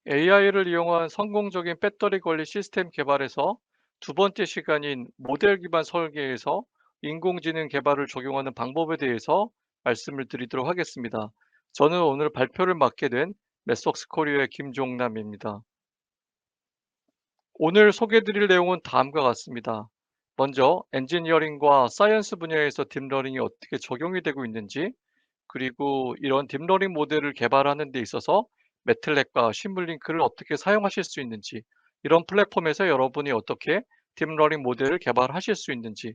AI를 이용한 성공적인 배터리 관리 시스템 개발에서 두 번째 시간인 모델 기반 설계에서 인공지능 개발을 적용하는 방법에 대해서 말씀을 드리도록 하겠습니다. 저는 오늘 발표를 맡게 된 메스웍스 코리아의 김종남입니다. 오늘 소개드릴 내용은 다음과 같습니다. 먼저 엔지니어링과 사이언스 분야에서 딥러닝이 어떻게 적용이 되고 있는지, 그리고 이런 딥러닝 모델을 개발하는 데 있어서 매틀랩과 심블링크를 어떻게 사용하실 수 있는지, 이런 플랫폼에서 여러분이 어떻게 딥러닝 모델을 개발하실 수 있는지,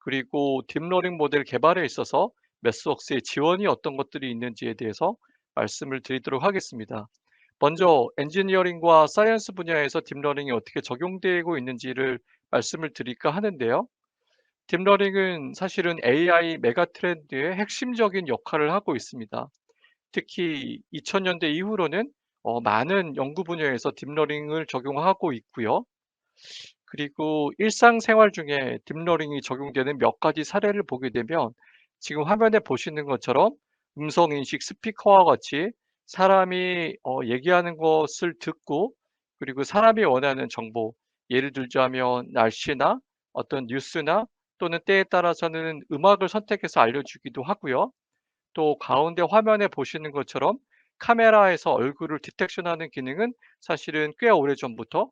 그리고 딥러닝 모델 개발에 있어서 메스웍스의 지원이 어떤 것들이 있는지에 대해서 말씀을 드리도록 하겠습니다. 먼저 엔지니어링과 사이언스 분야에서 딥러닝이 어떻게 적용되고 있는지를 말씀을 드릴까 하는데요. 딥러닝은 사실은 AI 메가 트렌드의 핵심적인 역할을 하고 있습니다. 특히 2000년대 이후로는 많은 연구 분야에서 딥러닝을 적용하고 있고요. 그리고 일상생활 중에 딥러닝이 적용되는 몇 가지 사례를 보게 되면 지금 화면에 보시는 것처럼 음성인식 스피커와 같이 사람이 얘기하는 것을 듣고, 그리고 사람이 원하는 정보, 예를 들자면 날씨나 어떤 뉴스나 또는 때에 따라서는 음악을 선택해서 알려주기도 하고요. 또 가운데 화면에 보시는 것처럼 카메라에서 얼굴을 디텍션하는 기능은 사실은 꽤 오래전부터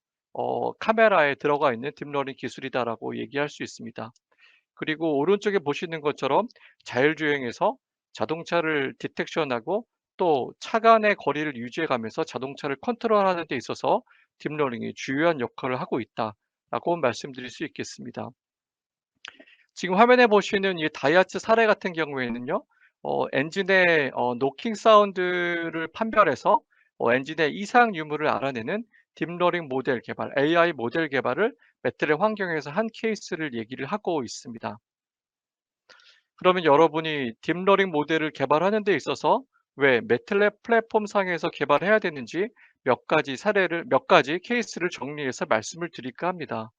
카메라에 들어가 있는 딥러닝 기술이다라고 얘기할 수 있습니다. 그리고 오른쪽에 보시는 것처럼 자율주행에서 자동차를 디텍션하고 또 차 간의 거리를 유지해 가면서 자동차를 컨트롤하는 데 있어서 딥러닝이 주요한 역할을 하고 있다라고 말씀드릴 수 있겠습니다. 지금 화면에 보시는 이 다이아츠 사례 같은 경우에는요. 엔진의 노킹 사운드를 판별해서 엔진의 이상 유무를 알아내는 딥러닝 모델 개발, AI 모델 개발을 매트랩 환경에서 한 케이스를 얘기를 하고 있습니다. 그러면 여러분이 딥러닝 모델을 개발하는 데 있어서 왜 매틀랩 플랫폼상에서 개발해야 되는지 몇 가지 케이스를 정리해서 말씀을 드릴까 합니다.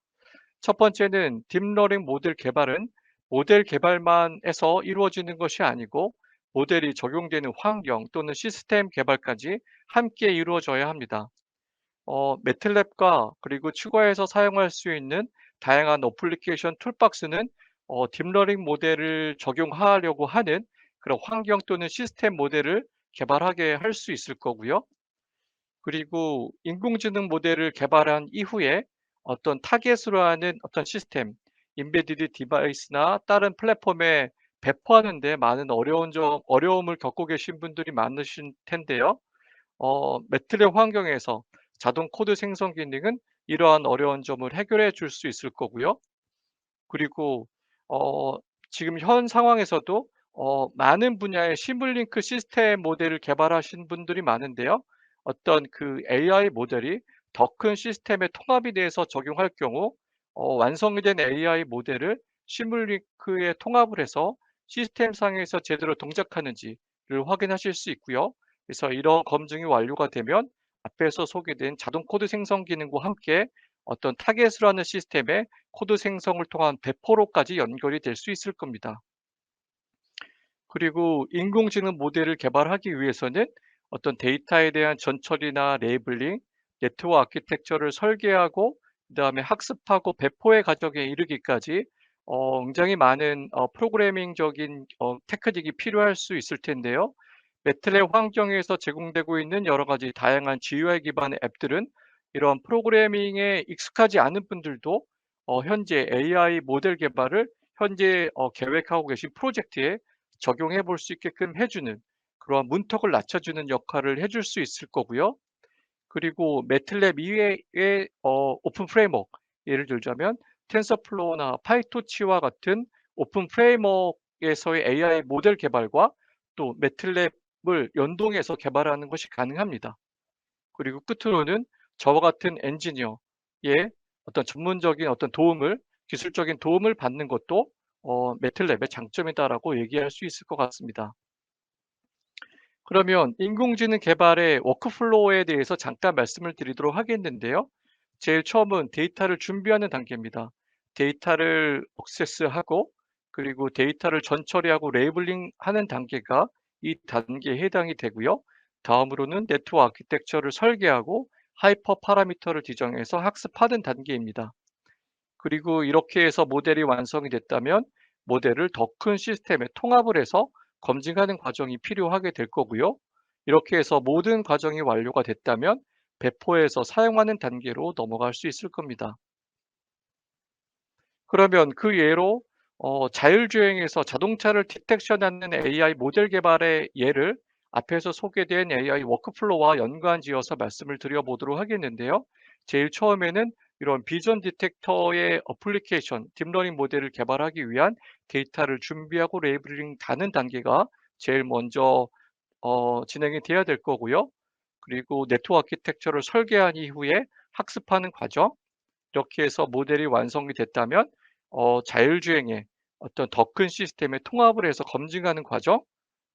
첫 번째는 딥러닝 모델 개발은 모델 개발만 해서 이루어지는 것이 아니고 모델이 적용되는 환경 또는 시스템 개발까지 함께 이루어져야 합니다. 매틀랩과 그리고 추가해서 사용할 수 있는 다양한 어플리케이션 툴박스는 딥러닝 모델을 적용하려고 하는 그런 환경 또는 시스템 모델을 개발하게 할 수 있을 거고요. 그리고 인공지능 모델을 개발한 이후에 어떤 타겟으로 하는 어떤 시스템, 인베디드 디바이스나 다른 플랫폼에 배포하는 데 많은 어려움을 겪고 계신 분들이 많으실 텐데요. 매트랩 환경에서 자동 코드 생성 기능은 이러한 어려운 점을 해결해 줄 수 있을 거고요. 그리고 어 지금 현 상황에서도 많은 분야의 시뮬링크 시스템 모델을 개발하신 분들이 많은데요. 어떤 그 AI 모델이 더 큰 시스템의 통합이 돼서 적용할 경우 완성이 된 AI 모델을 시뮬링크에 통합을 해서 시스템 상에서 제대로 동작하는지를 확인하실 수 있고요. 그래서 이런 검증이 완료가 되면 앞에서 소개된 자동 코드 생성 기능과 함께 어떤 타겟으로 하는 시스템에 코드 생성을 통한 배포로까지 연결이 될 수 있을 겁니다. 그리고 인공지능 모델을 개발하기 위해서는 어떤 데이터에 대한 전처리나 레이블링, 네트워크 아키텍처를 설계하고 그다음에 학습하고 배포의 과정에 이르기까지 굉장히 많은 프로그래밍적인 테크닉이 필요할 수 있을 텐데요. 매틀랩 환경에서 제공되고 있는 여러 가지 다양한 GUI 기반의 앱들은 이런 프로그래밍에 익숙하지 않은 분들도 현재 AI 모델 개발을 현재 계획하고 계신 프로젝트에 적용해 볼 수 있게끔 해 주는 그러한 문턱을 낮춰주는 역할을 해줄 수 있을 거고요. 그리고 매틀랩 이외의 오픈 프레임워크, 예를 들자면 텐서플로우나 파이토치와 같은 오픈 프레임워크에서의 AI 모델 개발과 또 매틀랩을 연동해서 개발하는 것이 가능합니다. 그리고 끝으로는 저와 같은 엔지니어의 어떤 전문적인 어떤 도움을 기술적인 도움을 받는 것도 매틀랩의 장점이다라고 얘기할 수 있을 것 같습니다. 그러면 인공지능 개발의 워크플로우에 대해서 잠깐 말씀을 드리도록 하겠는데요. 제일 처음은 데이터를 준비하는 단계입니다. 데이터를 액세스하고 그리고 데이터를 전처리하고 레이블링하는 단계가 이 단계에 해당이 되고요. 다음으로는 네트워크 아키텍처를 설계하고 하이퍼 파라미터를 지정해서 학습하는 단계입니다. 그리고 이렇게 해서 모델이 완성이 됐다면 모델을 더 큰 시스템에 통합을 해서 검증하는 과정이 필요하게 될 거고요. 이렇게 해서 모든 과정이 완료가 됐다면 배포해서 사용하는 단계로 넘어갈 수 있을 겁니다. 그러면 그 예로 자율주행에서 자동차를 디텍션하는 AI 모델 개발의 예를 앞에서 소개된 AI 워크플로우와 연관지어서 말씀을 드려보도록 하겠는데요. 제일 처음에는 이런 비전 디텍터의 어플리케이션, 딥러닝 모델을 개발하기 위한 데이터를 준비하고 레이블링 다는 단계가 제일 먼저 진행이 돼야 될 거고요. 그리고 네트워크 아키텍처를 설계한 이후에 학습하는 과정, 이렇게 해서 모델이 완성이 됐다면 자율주행의 어떤 더 큰 시스템에 통합을 해서 검증하는 과정,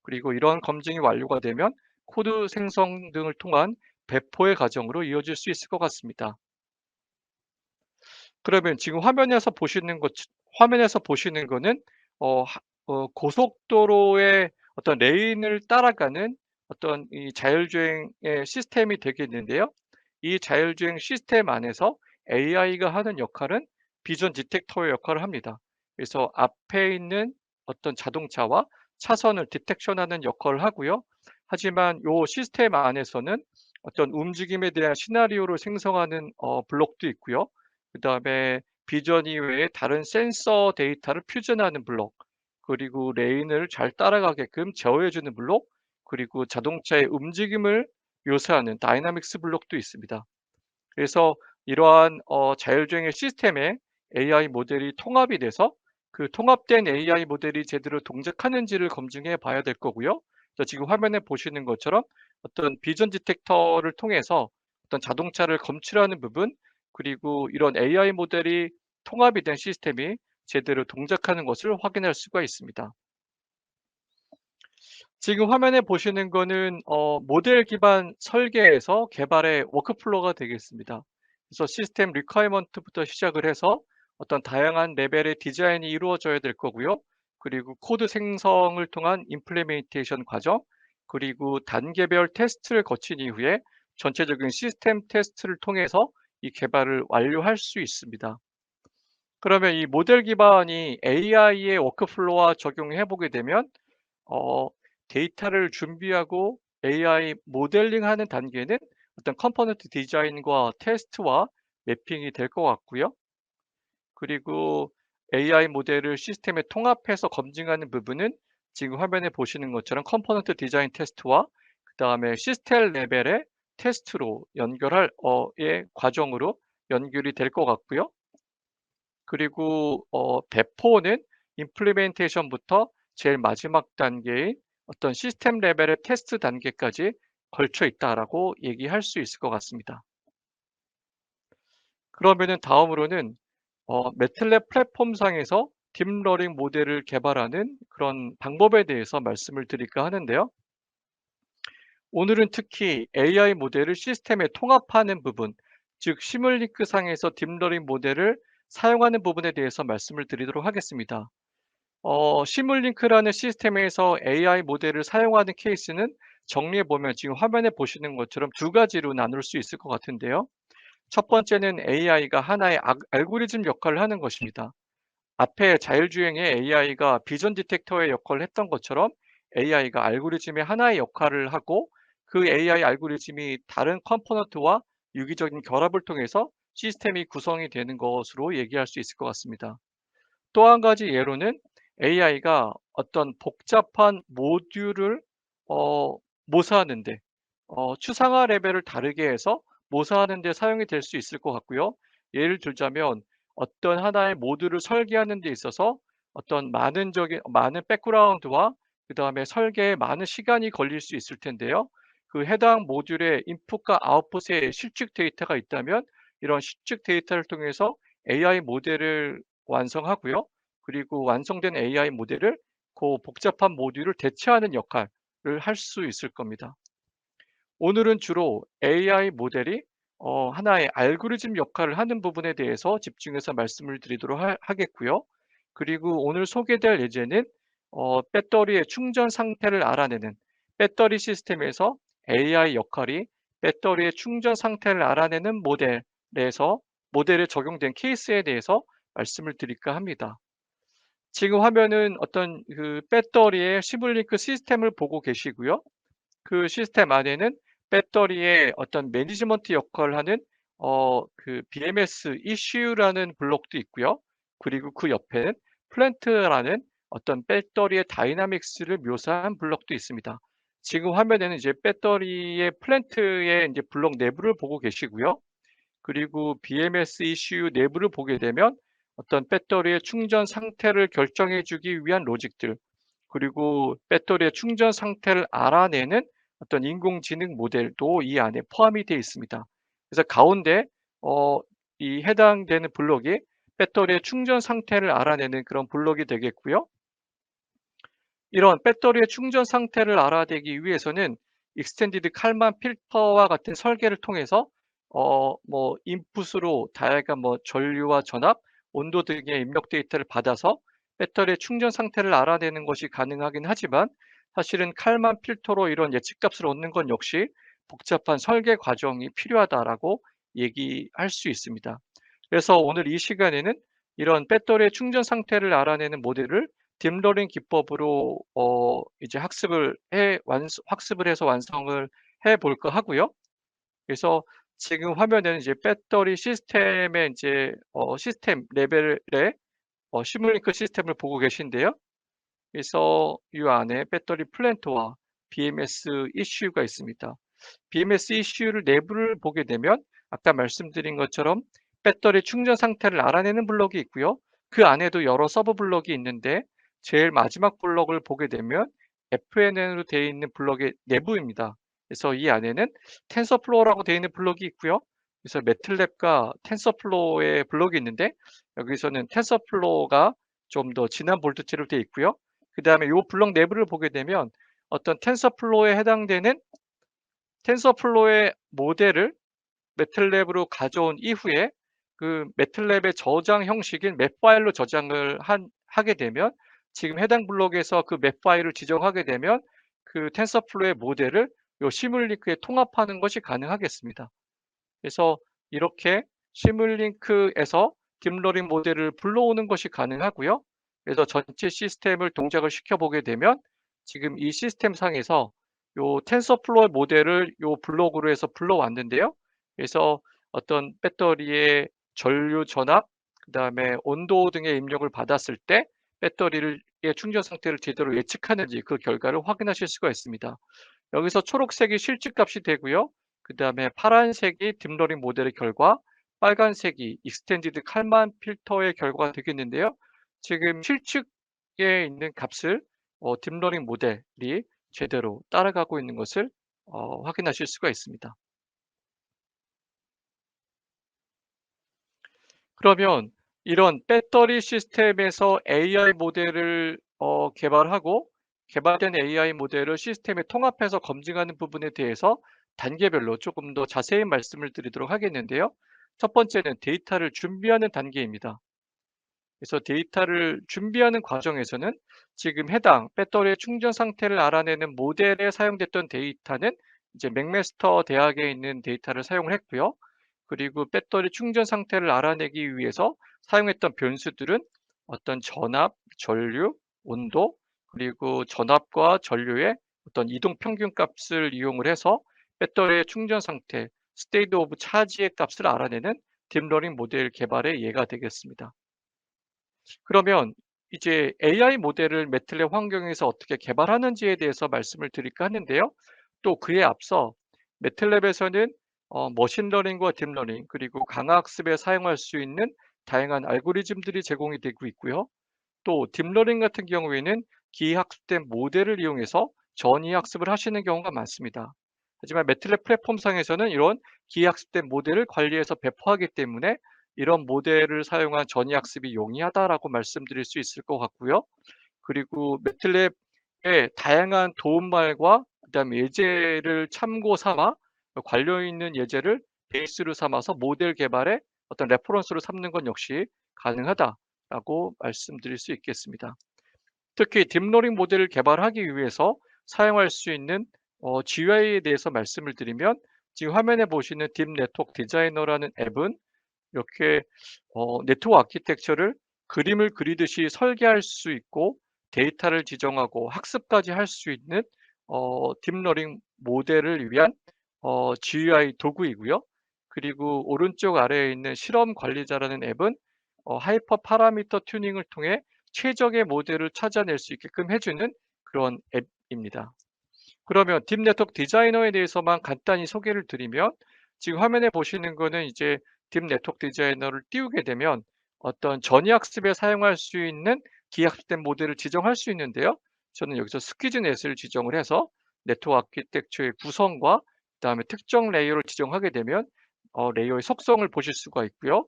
그리고 이러한 검증이 완료가 되면 코드 생성 등을 통한 배포의 과정으로 이어질 수 있을 것 같습니다. 그러면 지금 화면에서 보시는 거는 고속도로의 어떤 레인을 따라가는 어떤 이 자율주행의 시스템이 되겠는데요. 이 자율주행 시스템 안에서 AI가 하는 역할은 비전 디텍터의 역할을 합니다. 그래서 앞에 있는 어떤 자동차와 차선을 디텍션하는 역할을 하고요. 하지만 요 시스템 안에서는 어떤 움직임에 대한 시나리오를 생성하는 블록도 있고요. 그다음에 비전 이외에 다른 센서 데이터를 퓨전하는 블록, 그리고 레인을 잘 따라가게끔 제어해 주는 블록, 그리고 자동차의 움직임을 묘사하는 다이나믹스 블록도 있습니다. 그래서 이러한 자율주행의 시스템에 AI 모델이 통합이 돼서 그 통합된 AI 모델이 제대로 동작하는지를 검증해 봐야 될 거고요. 그래서 지금 화면에 보시는 것처럼 어떤 비전 디텍터를 통해서 어떤 자동차를 검출하는 부분, 그리고 이런 AI 모델이 통합이 된 시스템이 제대로 동작하는 것을 확인할 수가 있습니다. 지금 화면에 보시는 거는 모델 기반 설계에서 개발의 워크플로우가 되겠습니다. 그래서 시스템 리퀘어먼트부터 시작을 해서 어떤 다양한 레벨의 디자인이 이루어져야 될 거고요. 그리고 코드 생성을 통한 임플리멘테이션 과정, 그리고 단계별 테스트를 거친 이후에 전체적인 시스템 테스트를 통해서 이 개발을 완료할 수 있습니다. 그러면 이 모델 기반이 AI의 워크플로우와 적용해 보게 되면 어 데이터를 준비하고 AI 모델링하는 단계는 어떤 컴포넌트 디자인과 테스트와 매핑이 될 것 같고요. 그리고 AI 모델을 시스템에 통합해서 검증하는 부분은 지금 화면에 보시는 것처럼 컴포넌트 디자인 테스트와 그다음에 시스템 레벨의 테스트로 연결할 의 과정으로 연결이 될 것 같고요. 그리고 배포는 임플리멘테이션부터 제일 마지막 단계인 어떤 시스템 레벨의 테스트 단계까지 걸쳐 있다라고 얘기할 수 있을 것 같습니다. 그러면은 다음으로는 매틀랩 플랫폼상에서 딥러닝 모델을 개발하는 그런 방법에 대해서 말씀을 드릴까 하는데요. 오늘은 특히 AI 모델을 시스템에 통합하는 부분, 즉 시뮬링크 상에서 딥러닝 모델을 사용하는 부분에 대해서 말씀을 드리도록 하겠습니다. 시뮬링크라는 시스템에서 AI 모델을 사용하는 케이스는 정리해 보면 지금 화면에 보시는 것처럼 두 가지로 나눌 수 있을 것 같은데요. 첫 번째는 AI가 하나의 알고리즘 역할을 하는 것입니다. 앞에 자율주행의 AI가 비전 디텍터의 역할을 했던 것처럼 AI가 알고리즘의 하나의 역할을 하고 그 AI 알고리즘이 다른 컴포넌트와 유기적인 결합을 통해서 시스템이 구성이 되는 것으로 얘기할 수 있을 것 같습니다. 또 한 가지 예로는 AI가 어떤 복잡한 모듈을 어 모사하는 데 추상화 레벨을 다르게 해서 모사하는 데 사용이 될 수 있을 것 같고요. 예를 들자면 어떤 하나의 모듈을 설계하는 데 있어서 어떤 많은 백그라운드와 그다음에 설계에 많은 시간이 걸릴 수 있을 텐데요. 그 해당 모듈의 인풋과 아웃풋에 실측 데이터가 있다면 이런 실측 데이터를 통해서 AI 모델을 완성하고요. 그리고 완성된 AI 모델을 그 복잡한 모듈을 대체하는 역할을 할 수 있을 겁니다. 오늘은 주로 AI 모델이 하나의 알고리즘 역할을 하는 부분에 대해서 집중해서 말씀을 드리도록 하겠고요. 그리고 오늘 소개될 예제는 배터리의 충전 상태를 알아내는 배터리 시스템에서 AI 역할이 배터리의 충전 상태를 알아내는 모델에 적용된 케이스에 대해서 말씀을 드릴까 합니다. 지금 화면은 어떤 배터리의 시뮬링크 시스템을 보고 계시고요. 그 시스템 안에는 배터리의 어떤 매니지먼트 역할을 하는 BMS 이슈라는 블록도 있고요. 그리고 그 옆에는 플랜트라는 어떤 배터리의 다이나믹스를 묘사한 블록도 있습니다. 지금 화면에는 이제 배터리의 플랜트의 이제 블록 내부를 보고 계시고요. 그리고 BMS 이슈 내부를 보게 되면 어떤 배터리의 충전 상태를 결정해 주기 위한 로직들, 그리고 배터리의 충전 상태를 알아내는 어떤 인공지능 모델도 이 안에 포함이 되어 있습니다. 그래서 가운데 어 이 해당되는 블록이 배터리의 충전 상태를 알아내는 그런 블록이 되겠고요. 이런 배터리의 충전 상태를 알아내기 위해서는 익스텐디드 칼만 필터와 같은 설계를 통해서 인풋으로 다양한 전류와 전압, 온도 등의 입력 데이터를 받아서 배터리의 충전 상태를 알아내는 것이 가능하긴 하지만, 사실은 칼만 필터로 이런 예측값을 얻는 건 역시 복잡한 설계 과정이 필요하다라고 얘기할 수 있습니다. 그래서 오늘 이 시간에는 이런 배터리의 충전 상태를 알아내는 모델을 딥러닝 기법으로 이제 학습을 해서 완성을 해 볼까 하고요. 그래서 지금 화면에는 이제 배터리 시스템의 이제 시스템 레벨의 시뮬링크 시스템을 보고 계신데요. 그래서 이 안에 배터리 플랜트와 BMS 이슈가 있습니다. BMS 이슈를 내부를 보게 되면 아까 말씀드린 것처럼 배터리 충전 상태를 알아내는 블록이 있고요. 그 안에도 여러 서브 블록이 있는데 제일 마지막 블록을 보게 되면 FNN으로 되어 있는 블록의 내부입니다. 그래서 이 안에는 텐서플로우라고 되어 있는 블록이 있고요. 그래서 매틀랩과 텐서플로우의 블록이 있는데, 여기서는 텐서플로우가 좀 더 진한 볼트체로 되어 있고요. 그다음에 이 블록 내부를 보게 되면 어떤 텐서플로우에 해당되는 텐서플로우의 모델을 매틀랩으로 가져온 이후에 그 매틀랩의 저장 형식인 맵 파일로 저장을 하게 되면, 지금 해당 블록에서 그 맵 파일을 지정하게 되면 그 텐서플로우의 모델을 요 시뮬링크에 통합하는 것이 가능하겠습니다. 그래서 이렇게 시뮬링크에서 딥러닝 모델을 불러오는 것이 가능하고요. 그래서 전체 시스템을 동작을 시켜보게 되면 지금 이 시스템 상에서 요 텐서플로우 모델을 요 블록으로 해서 불러왔는데요. 그래서 어떤 배터리의 전류 전압, 그다음에 온도 등의 입력을 받았을 때 배터리의 충전 상태를 제대로 예측하는지 그 결과를 확인하실 수가 있습니다. 여기서 초록색이 실측값이 되고요. 그다음에 파란색이 딥러닝 모델의 결과, 빨간색이 익스텐디드 칼만 필터의 결과가 되겠는데요. 지금 실측에 있는 값을 딥러닝 모델이 제대로 따라가고 있는 것을 확인하실 수가 있습니다. 그러면 이런 배터리 시스템에서 AI 모델을 개발하고, 개발된 AI 모델을 시스템에 통합해서 검증하는 부분에 대해서 단계별로 조금 더 자세히 말씀을 드리도록 하겠는데요. 첫 번째는 데이터를 준비하는 단계입니다. 그래서 데이터를 준비하는 과정에서는 지금 해당 배터리의 충전 상태를 알아내는 모델에 사용됐던 데이터는 이제 맥메스터 대학에 있는 데이터를 사용을 했고요. 그리고 배터리 충전 상태를 알아내기 위해서 사용했던 변수들은 어떤 전압, 전류, 온도, 그리고 전압과 전류의 어떤 이동 평균 값을 이용을 해서 배터리의 충전 상태, 스테이트 오브 차지의 값을 알아내는 딥러닝 모델 개발의 예가 되겠습니다. 그러면 이제 AI 모델을 매틀랩 환경에서 어떻게 개발하는지에 대해서 말씀을 드릴까 하는데요. 또 그에 앞서 매틀랩에서는 머신러닝과 딥러닝, 그리고 강화학습에 사용할 수 있는 다양한 알고리즘들이 제공이 되고 있고요. 또 딥러닝 같은 경우에는 기하학습된 모델을 이용해서 전이학습을 하시는 경우가 많습니다. 하지만 매틀랩 플랫폼상에서는 이런 기하학습된 모델을 관리해서 배포하기 때문에 이런 모델을 사용한 전이학습이 용이하다라고 말씀드릴 수 있을 것 같고요. 그리고 매틀랩의 다양한 도움말과 그다음에 예제를 참고 삼아 관련 있는 예제를 베이스로 삼아서 모델 개발의 어떤 레퍼런스로 삼는 건 역시 가능하다라고 말씀드릴 수 있겠습니다. 특히 딥러닝 모델을 개발하기 위해서 사용할 수 있는 GUI에 대해서 말씀을 드리면, 지금 화면에 보시는 딥 네트워크 디자이너라는 앱은 이렇게 네트워크 아키텍처를 그림을 그리듯이 설계할 수 있고 데이터를 지정하고 학습까지 할 수 있는 딥러닝 모델을 위한 GUI 도구이고요. 그리고 오른쪽 아래에 있는 실험 관리자라는 앱은 하이퍼 파라미터 튜닝을 통해 최적의 모델을 찾아낼 수 있게끔 해 주는 그런 앱입니다. 그러면 딥 네트워크 디자이너에 대해서만 간단히 소개를 드리면 지금 화면에 보시는 거는 이제 딥 네트워크 디자이너를 띄우게 되면 어떤 전위 학습에 사용할 수 있는 기하학습된 모델을 지정할 수 있는데요. 저는 여기서 스퀴즈넷을 지정을 해서 네트워크 아키텍처의 구성과 그다음에 특정 레이어를 지정하게 되면 레이어의 속성을 보실 수가 있고요.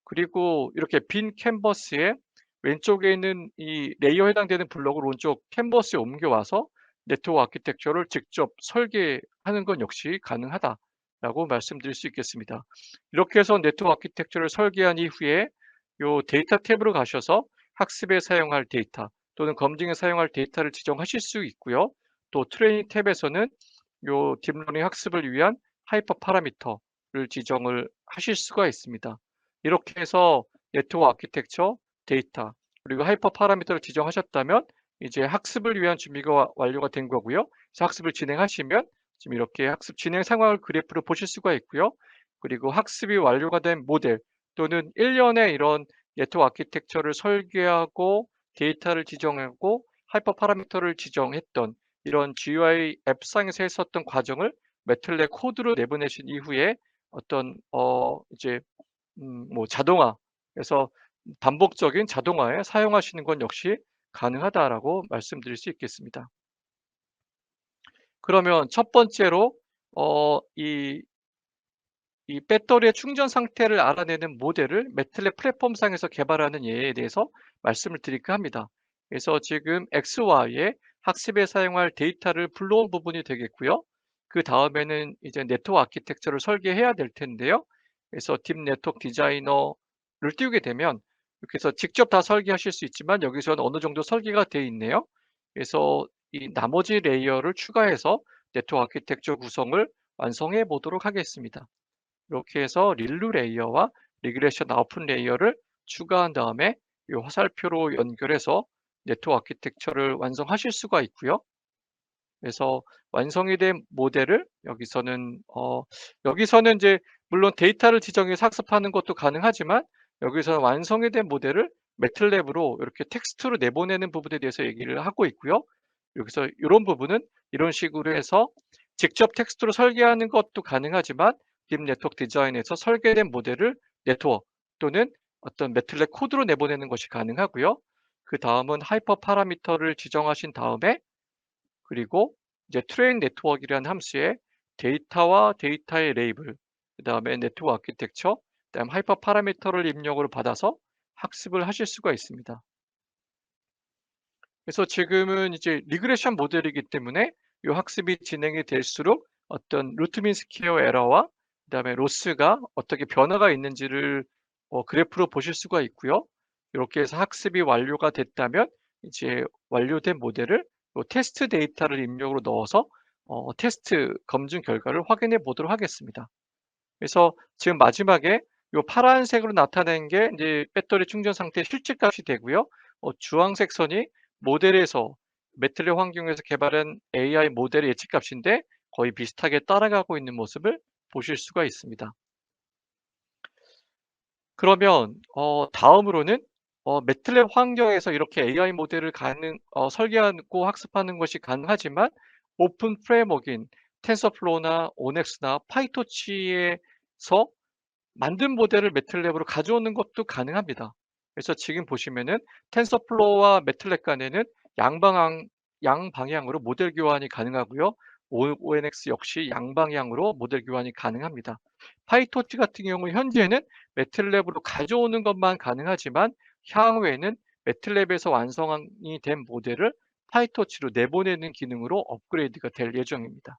그리고 이렇게 빈 캔버스에 왼쪽에 있는 이 레이어에 해당되는 블록을 오른쪽 캔버스에 옮겨와서 네트워크 아키텍처를 직접 설계하는 건 역시 가능하다라고 말씀드릴 수 있겠습니다. 이렇게 해서 네트워크 아키텍처를 설계한 이후에 요 데이터 탭으로 가셔서 학습에 사용할 데이터 또는 검증에 사용할 데이터를 지정하실 수 있고요. 또 트레이닝 탭에서는 요 딥러닝 학습을 위한 하이퍼 파라미터를 지정을 하실 수가 있습니다. 이렇게 해서 네트워크 아키텍처, 데이터, 그리고 하이퍼 파라미터를 지정하셨다면 이제 학습을 위한 준비가 완료가 된 거고요. 그래서 학습을 진행하시면 지금 이렇게 학습 진행 상황을 그래프로 보실 수가 있고요. 그리고 학습이 완료가 된 모델 또는 일련의 이런 네트워크 아키텍처를 설계하고 데이터를 지정하고 하이퍼 파라미터를 지정했던 이런 GUI 앱상에서 했었던 과정을 매틀랩 코드로 내보내신 이후에 어떤 이제 뭐 자동화해서 반복적인 자동화에 사용하시는 건 역시 가능하다라고 말씀드릴 수 있겠습니다. 그러면 첫 번째로 이 배터리의 충전 상태를 알아내는 모델을 매틀랩 플랫폼상에서 개발하는 예에 대해서 말씀을 드릴까 합니다. 그래서 지금 XY에 학습에 사용할 데이터를 불러온 부분이 되겠고요. 그다음에는 이제 네트워크 아키텍처를 설계해야 될 텐데요. 그래서 딥 네트워크 디자이너를 띄우게 되면 이렇게 해서 직접 다 설계하실 수 있지만 여기서는 어느 정도 설계가 되어 있네요. 그래서 이 나머지 레이어를 추가해서 네트워크 아키텍처 구성을 완성해 보도록 하겠습니다. 이렇게 해서 릴루 레이어와 리그레션 아웃풋 레이어를 추가한 다음에 이 화살표로 연결해서 네트워크 아키텍처를 완성하실 수가 있고요. 그래서 완성이 된 모델을 여기서는 이제 물론 데이터를 지정해서 학습하는 것도 가능하지만 여기서는 완성이 된 모델을 매틀랩으로 이렇게 텍스트로 내보내는 부분에 대해서 얘기를 하고 있고요. 여기서 이런 부분은 이런 식으로 해서 직접 텍스트로 설계하는 것도 가능하지만 딥 네트워크 디자인에서 설계된 모델을 네트워크 또는 어떤 매틀랩 코드로 내보내는 것이 가능하고요. 그다음은 하이퍼 파라미터를 지정하신 다음에 그리고 이제 트레인 네트워크이라는 함수에 데이터와 데이터의 레이블, 그다음에 네트워크 아키텍처, 그다음 하이퍼 파라미터를 입력으로 받아서 학습을 하실 수가 있습니다. 그래서 지금은 이제 리그레션 모델이기 때문에 이 학습이 진행이 될수록 어떤 루트 민 스퀘어 에러와 그다음에 로스가 어떻게 변화가 있는지를 그래프로 보실 수가 있고요. 이렇게 해서 학습이 완료가 됐다면 이제 완료된 모델을 요 테스트 데이터를 입력으로 넣어서 테스트 검증 결과를 확인해 보도록 하겠습니다. 그래서 지금 마지막에 요 파란색으로 나타낸 게 이제 배터리 충전 상태 실제 값이 되고요. 주황색 선이 모델에서 매틀릭 환경에서 개발한 AI 모델의 예측 값인데 거의 비슷하게 따라가고 있는 모습을 보실 수가 있습니다. 그러면 다음으로는 매틀랩 환경에서 이렇게 AI 모델을 설계하고 학습하는 것이 가능하지만 오픈 프레임워크인 텐서플로우나 오넥스나 파이토치에서 만든 모델을 매틀랩으로 가져오는 것도 가능합니다. 그래서 지금 보시면은 텐서플로우와 매틀랩 간에는 양방향으로 모델 교환이 가능하고요. ONX 역시 양방향으로 모델 교환이 가능합니다. 파이토치 같은 경우 현재는 매틀랩으로 가져오는 것만 가능하지만 향후에는 매틀랩에서 완성이 된 모델을 파이토치로 내보내는 기능으로 업그레이드가 될 예정입니다.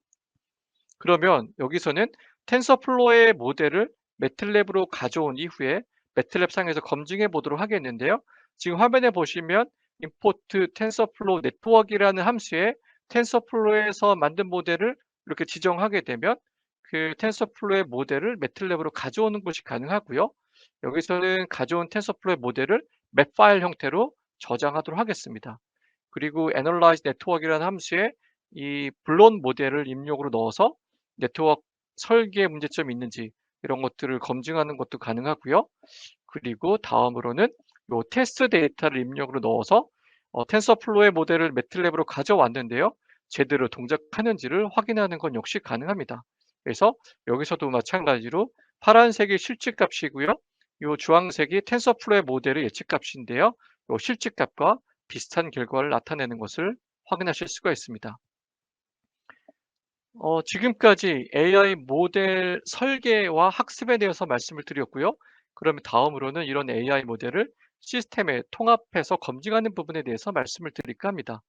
그러면 여기서는 텐서플로우의 모델을 매틀랩으로 가져온 이후에 매틀랩 상에서 검증해 보도록 하겠는데요. 지금 화면에 보시면 import tensorflow network이라는 함수에 텐서플로우에서 만든 모델을 이렇게 지정하게 되면 그 텐서플로우의 모델을 매틀랩으로 가져오는 것이 가능하고요. 여기서는 가져온 텐서플로우의 모델을 맵 파일 형태로 저장하도록 하겠습니다. 그리고 Analyze Network이라는 함수에 이 불론 모델을 입력으로 넣어서 네트워크 설계에 문제점이 있는지 이런 것들을 검증하는 것도 가능하고요. 그리고 다음으로는 요 테스트 데이터를 입력으로 넣어서 텐서플로우의 모델을 매틀랩으로 가져왔는데요. 제대로 동작하는지를 확인하는 건 역시 가능합니다. 그래서 여기서도 마찬가지로 파란색이 실측값이고요. 요 주황색이 텐서플로우의 모델의 예측값인데요. 요 실측값과 비슷한 결과를 나타내는 것을 확인하실 수가 있습니다. 지금까지 AI 모델 설계와 학습에 대해서 말씀을 드렸고요. 그러면 다음으로는 이런 AI 모델을 시스템에 통합해서 검증하는 부분에 대해서 말씀을 드릴까 합니다.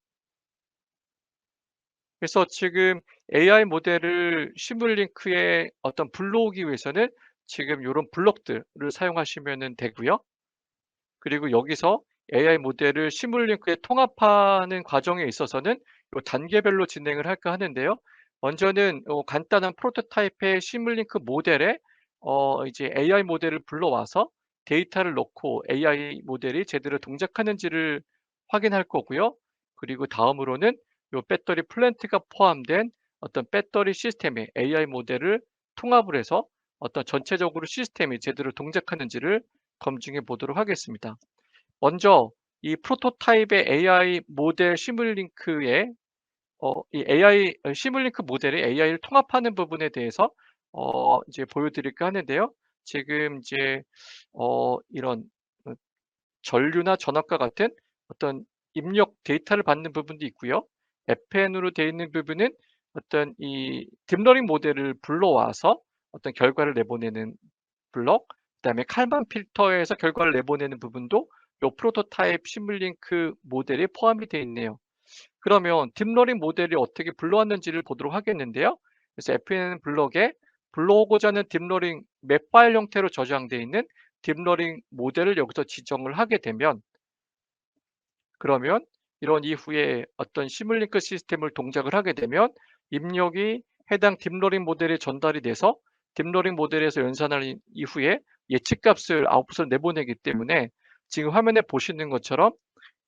그래서 지금 AI 모델을 시뮬링크에 어떤 불러오기 위해서는 지금 이런 블록들을 사용하시면 되고요. 그리고 여기서 AI 모델을 시뮬링크에 통합하는 과정에 있어서는 요 단계별로 진행을 할까 하는데요. 먼저는 간단한 프로토타입의 시뮬링크 모델에 이제 AI 모델을 불러와서 데이터를 넣고 AI 모델이 제대로 동작하는지를 확인할 거고요. 그리고 다음으로는 요 배터리 플랜트가 포함된 어떤 배터리 시스템에 AI 모델을 통합을 해서 어떤 전체적으로 시스템이 제대로 동작하는지를 검증해 보도록 하겠습니다. 먼저 이 프로토타입의 AI 모델 시뮬링크에 이 AI 시뮬링크 모델의 AI를 통합하는 부분에 대해서 이제 보여드릴까 하는데요. 지금 이제 이런 어 전류나 전압과 같은 어떤 입력 데이터를 받는 부분도 있고요. FN으로 되어 있는 부분은 어떤 이 딥러닝 모델을 불러와서 어떤 결과를 내보내는 블록, 그다음에 칼만 필터에서 결과를 내보내는 부분도 요 프로토타입 시뮬링크 모델에 포함이 되어 있네요. 그러면 딥러닝 모델이 어떻게 불러왔는지를 보도록 하겠는데요. 그래서 FN 블럭에 불러오고자 하는 딥러닝 맵 파일 형태로 저장되어 있는 딥러닝 모델을 여기서 지정을 하게 되면, 그러면 이런 이후에 어떤 시뮬링크 시스템을 동작을 하게 되면 입력이 해당 딥러닝 모델에 전달이 돼서 딥러닝 모델에서 연산한 이후에 예측값을 아웃풋을 내보내기 때문에 지금 화면에 보시는 것처럼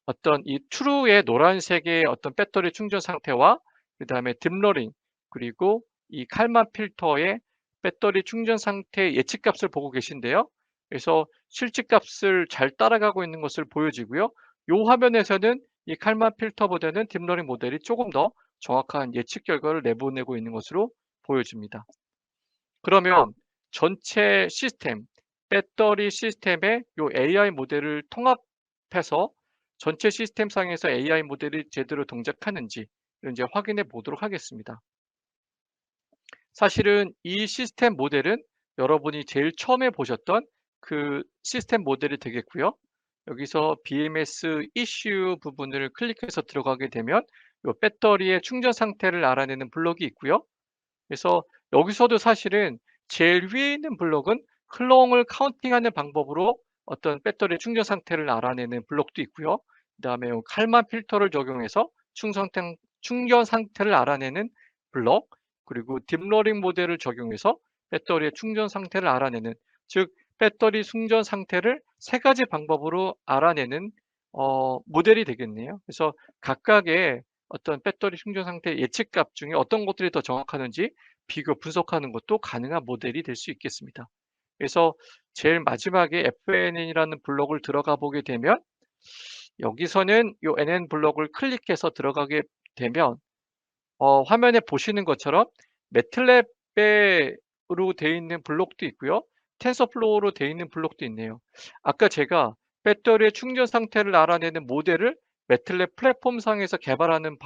어떤 이 true의 노란색의 어떤 배터리 충전 상태와 그다음에 딥러닝, 그리고 이 칼만 필터의 배터리 충전 상태의 예측값을 보고 계신데요. 그래서 실측값을 잘 따라가고 있는 것을 보여지고요. 요 화면에서는 이 칼만 필터보다는 딥러닝 모델이 조금 더 정확한 예측 결과를 내보내고 있는 것으로 보여집니다. 그러면 전체 시스템, 배터리 시스템에 요 AI 모델을 통합해서 전체 시스템상에서 AI 모델이 제대로 동작하는지 이제 확인해 보도록 하겠습니다. 사실은 이 시스템 모델은 여러분이 제일 처음에 보셨던 그 시스템 모델이 되겠고요. 여기서 BMS 이슈 부분을 클릭해서 들어가게 되면 요 배터리의 충전 상태를 알아내는 블록이 있고요. 그래서 여기서도 사실은 제일 위에 있는 블록은 클롱을 카운팅하는 방법으로 어떤 배터리 충전 상태를 알아내는 블록도 있고요. 그다음에 칼만 필터를 적용해서 충전 상태를 알아내는 블록, 그리고 딥러닝 모델을 적용해서 배터리의 충전 상태를 알아내는, 즉 배터리 충전 상태를 세 가지 방법으로 알아내는 모델이 되겠네요. 그래서 각각의 어떤 배터리 충전 상태 예측값 중에 어떤 것들이 더 정확하는지 비교 분석하는 것도 가능한 모델이 될 수 있겠습니다. 그래서 제일 마지막에 FNN이라는 블록을 들어가 보게 되면 여기서는 요 NN 블록을 클릭해서 들어가게 되면 화면에 보시는 것처럼 매틀랩으로 되어 있는 블록도 있고요. 텐서플로우로 되어 있는 블록도 있네요. 아까 제가 배터리의 충전 상태를 알아내는 모델을 매틀랩 플랫폼상에서 개발하는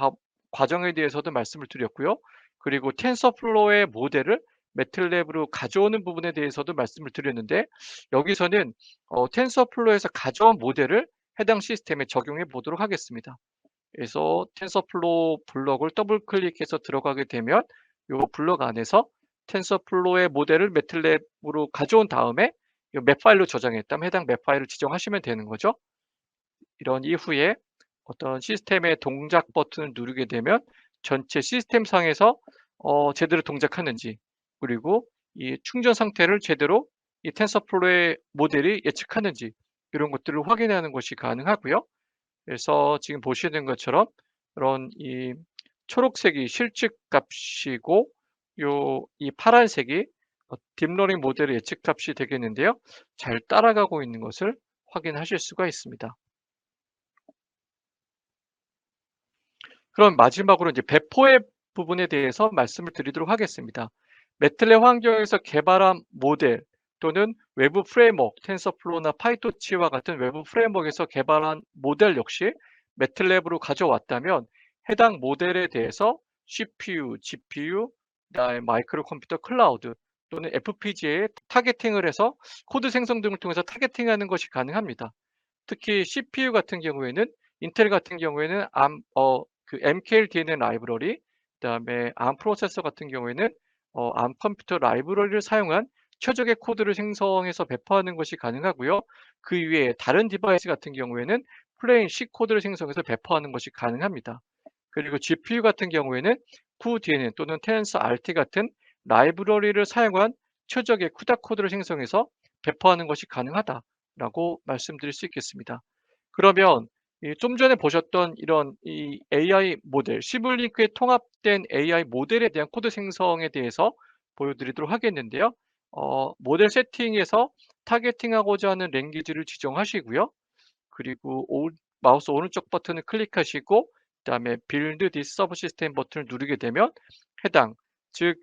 과정에 대해서도 말씀을 드렸고요. 그리고 텐서플로우의 모델을 매틀랩으로 가져오는 부분에 대해서도 말씀을 드렸는데, 여기서는 텐서플로우에서 가져온 모델을 해당 시스템에 적용해 보도록 하겠습니다. 그래서 텐서플로우 블럭을 더블 클릭해서 들어가게 되면 요 블럭 안에서 텐서플로우의 모델을 매틀랩으로 가져온 다음에 요 맵 파일로 저장했다면 해당 맵 파일을 지정하시면 되는 거죠. 이런 이후에 어떤 시스템의 동작 버튼을 누르게 되면 전체 시스템 상에서 제대로 동작하는지 그리고 이 충전 상태를 제대로 이 텐서플로우의 모델이 예측하는지 이런 것들을 확인하는 것이 가능하고요. 그래서 지금 보시는 것처럼 그런 이 초록색이 실측 값이고 이 파란색이 딥러닝 모델의 예측 값이 되겠는데요. 잘 따라가고 있는 것을 확인하실 수가 있습니다. 그럼 마지막으로 이제 배포의 부분에 대해서 말씀을 드리도록 하겠습니다. 매틀랩 환경에서 개발한 모델 또는 외부 프레임워크, 텐서플로우나 파이토치와 같은 외부 프레임워크에서 개발한 모델 역시 매틀랩으로 가져왔다면 해당 모델에 대해서 CPU, GPU, 그다음에 마이크로 컴퓨터 클라우드 또는 FPGA에 타겟팅을 해서 코드 생성 등을 통해서 타겟팅하는 것이 가능합니다. 특히 CPU 같은 경우에는 인텔 같은 경우에는 MKLDNN 라이브러리, 그다음에 ARM 프로세서 같은 경우에는 ARM 컴퓨터 라이브러리를 사용한 최적의 코드를 생성해서 배포하는 것이 가능하고요. 그 이외에 다른 디바이스 같은 경우에는 플레인 C 코드를 생성해서 배포하는 것이 가능합니다. 그리고 GPU 같은 경우에는 cuDNN 또는 TensorRT 같은 라이브러리를 사용한 최적의 CUDA 코드를 생성해서 배포하는 것이 가능하다라고 말씀드릴 수 있겠습니다. 그러면 좀 전에 보셨던 이런 이 AI 모델, 시블링크에 통합된 AI 모델에 대한 코드 생성에 대해서 보여드리도록 하겠는데요. 모델 세팅에서 타겟팅하고자 하는 랭귀지를 지정하시고요. 그리고 마우스 오른쪽 버튼을 클릭하시고 그다음에 Build this subsystem 버튼을 누르게 되면 해당 즉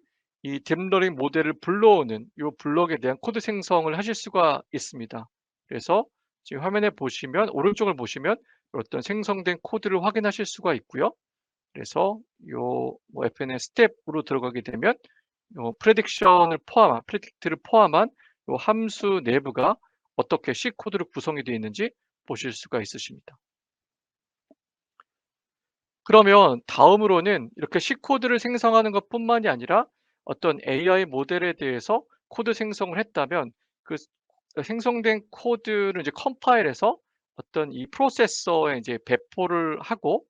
이 딥러닝 모델을 불러오는 이 블럭에 대한 코드 생성을 하실 수가 있습니다. 그래서 지금 화면에 보시면 오른쪽을 보시면 어떤 생성된 코드를 확인하실 수가 있고요. 그래서 뭐 FN의 스텝으로 들어가게 되면 프레딕트를 포함한 요 함수 내부가 어떻게 C 코드로 구성이 되어 있는지 보실 수가 있으십니다. 그러면 다음으로는 이렇게 C 코드를 생성하는 것뿐만이 아니라 어떤 AI 모델에 대해서 코드 생성을 했다면 그 생성된 코드를 이제 컴파일해서 어떤 이 프로세서에 이제 배포를 하고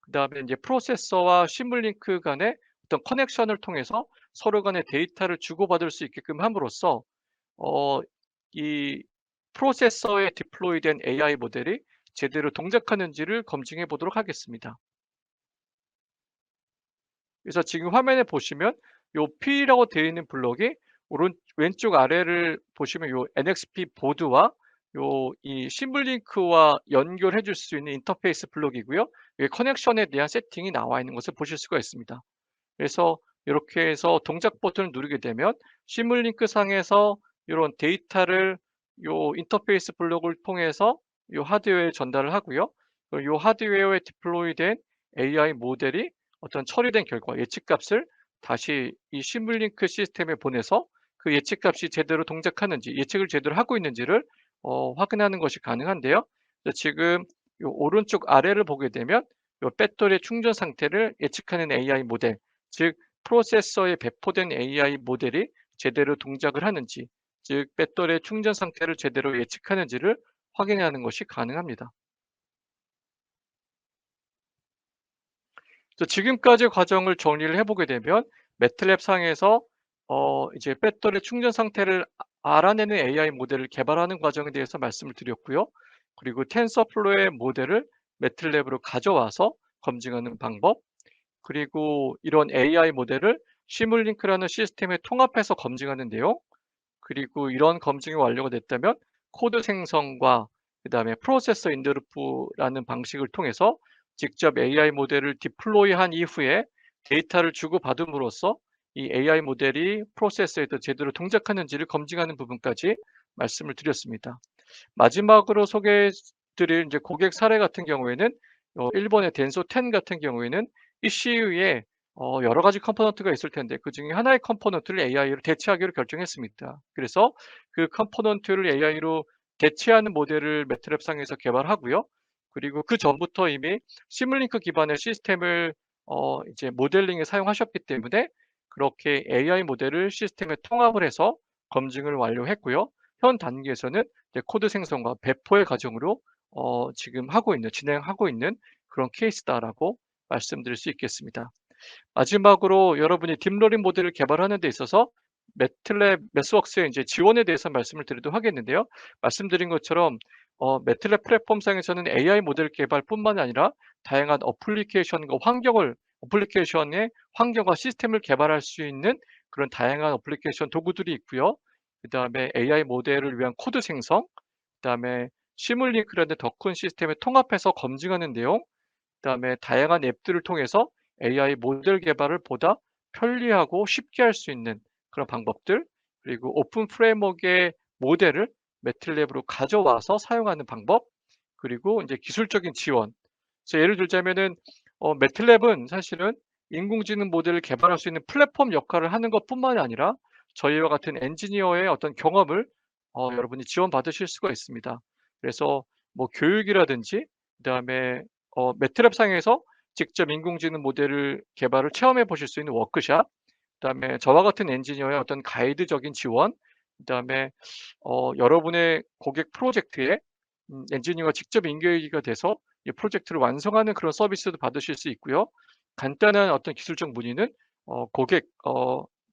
그다음에 이제 프로세서와 시뮬링크 간의 어떤 커넥션을 통해서 서로 간의 데이터를 주고받을 수 있게끔 함으로써 어 이 프로세서에 디플로이된 AI 모델이 제대로 동작하는지를 검증해 보도록 하겠습니다. 그래서 지금 화면에 보시면 요 P라고 되어 있는 블록이 왼쪽 아래를 보시면 요 NXP 보드와 이 심블링크와 연결해 줄 수 있는 인터페이스 블록이고요. 이 커넥션에 대한 세팅이 나와 있는 것을 보실 수가 있습니다. 그래서 이렇게 해서 동작 버튼을 누르게 되면 시뮬링크 상에서 이런 데이터를 요 인터페이스 블록을 통해서 요 하드웨어에 전달을 하고요. 요 하드웨어에 디플로이된 AI 모델이 어떤 처리된 결과 예측값을 다시 이 시뮬링크 시스템에 보내서 그 예측값이 제대로 동작하는지 예측을 제대로 하고 있는지를 확인하는 것이 가능한데요. 그래서 지금 요 오른쪽 아래를 보게 되면 요 배터리 충전 상태를 예측하는 AI 모델 즉 프로세서에 배포된 AI 모델이 제대로 동작을 하는지 즉 배터리의 충전 상태를 제대로 예측하는지를 확인하는 것이 가능합니다. 그래서 지금까지의 과정을 정리를 해 보게 되면 매틀랩 상에서 이제 배터리 충전 상태를 알아내는 AI 모델을 개발하는 과정에 대해서 말씀을 드렸고요. 그리고 텐서플로우의 모델을 매틀랩으로 가져와서 검증하는 방법, 그리고 이런 AI 모델을 시뮬링크라는 시스템에 통합해서 검증하는 내용, 그리고 이런 검증이 완료가 됐다면 코드 생성과 그다음에 프로세서 인더루프라는 방식을 통해서 직접 AI 모델을 디플로이한 이후에 데이터를 주고받음으로써 이 AI 모델이 프로세서에도 제대로 동작하는지를 검증하는 부분까지 말씀을 드렸습니다. 마지막으로 소개해 드릴 이제 고객 사례 같은 경우에는 일본의 덴소 10 같은 경우에는 ECU에 여러 가지 컴포넌트가 있을 텐데 그중에 하나의 컴포넌트를 AI로 대체하기로 결정했습니다. 그래서 그 컴포넌트를 AI로 대체하는 모델을 매트랩 상에서 개발하고요. 그리고 그전부터 이미 시뮬링크 기반의 시스템을 이제 모델링에 사용하셨기 때문에 그렇게 AI 모델을 시스템에 통합을 해서 검증을 완료했고요. 현 단계에서는 이제 코드 생성과 배포의 과정으로 지금 진행하고 있는 그런 케이스다라고 말씀드릴 수 있겠습니다. 마지막으로 여러분이 딥러닝 모델을 개발하는 데 있어서 매틀랩 매스웍스의 인제 지원에 대해서 말씀을 드리도록 하겠는데요. 말씀드린 것처럼 매틀랩 플랫폼상에서는 AI 모델 개발뿐만 아니라 다양한 어플리케이션의 환경과 시스템을 개발할 수 있는 그런 다양한 어플리케이션 도구들이 있고요. 그다음에 AI 모델을 위한 코드 생성, 그다음에 시뮬링크라는 더 큰 시스템을 통합해서 검증하는 내용, 그다음에 다양한 앱들을 통해서 AI 모델 개발을 보다 편리하고 쉽게 할 수 있는 그런 방법들, 그리고 오픈 프레임워크의 모델을 매틀랩으로 가져와서 사용하는 방법, 그리고 인제 기술적인 지원. 그래서 예를 들자면은 매틀랩은 사실은 인공지능 모델을 개발할 수 있는 플랫폼 역할을 하는 것뿐만이 아니라 저희와 같은 엔지니어의 어떤 경험을 여러분이 지원받으실 수가 있습니다. 그래서 뭐 교육이라든지, 그다음에 매트랩 상에서 직접 인공지능 모델을 개발을 체험해 보실 수 있는 워크샵, 그다음에 저와 같은 엔지니어의 어떤 가이드적인 지원, 그다음에 여러분의 고객 프로젝트에 엔지니어가 직접 인게이지가 돼서 이 프로젝트를 완성하는 그런 서비스도 받으실 수 있고요. 간단한 어떤 기술적 문의는 고객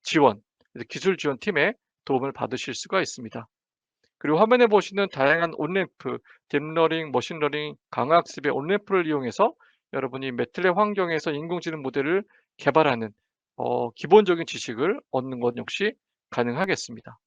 지원, 그래서 기술 지원 팀의 도움을 받으실 수가 있습니다. 그리고 화면에 보시는 다양한 온램프, 딥러닝, 머신러닝, 강화학습의 온램프를 이용해서 여러분이 매트랩 환경에서 인공지능 모델을 개발하는 기본적인 지식을 얻는 것 역시 가능하겠습니다.